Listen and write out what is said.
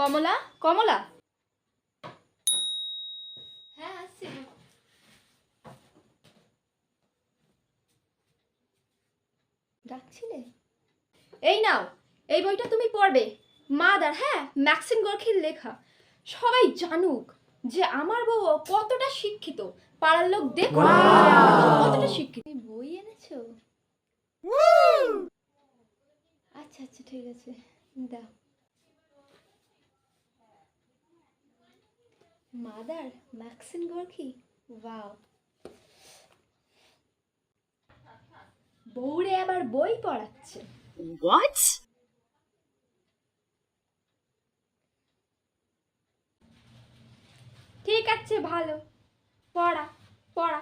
কমলা, কমলা। হ্যাঁ আসছি। ডাকছিলে? এই নাও, এই বইটা তুমি পড়বে। মাদার, হ্যাঁ, ম্যাক্সিম গর্কির লেখা। সবাই জানুক যে আমার বউ কতটা শিক্ষিত। পাড়ার লোক দেখুক যে আমার বউ কতটা শিক্ষিত। তুমি বই এনেছো? আচ্ছা আচ্ছা, ঠিক আছে, দাও। Mother, Maxim Gorky, wow. বউরে আবার বই পড়াচ্ছে। What? ঠিক আছে, ভালো, পড়া পড়া।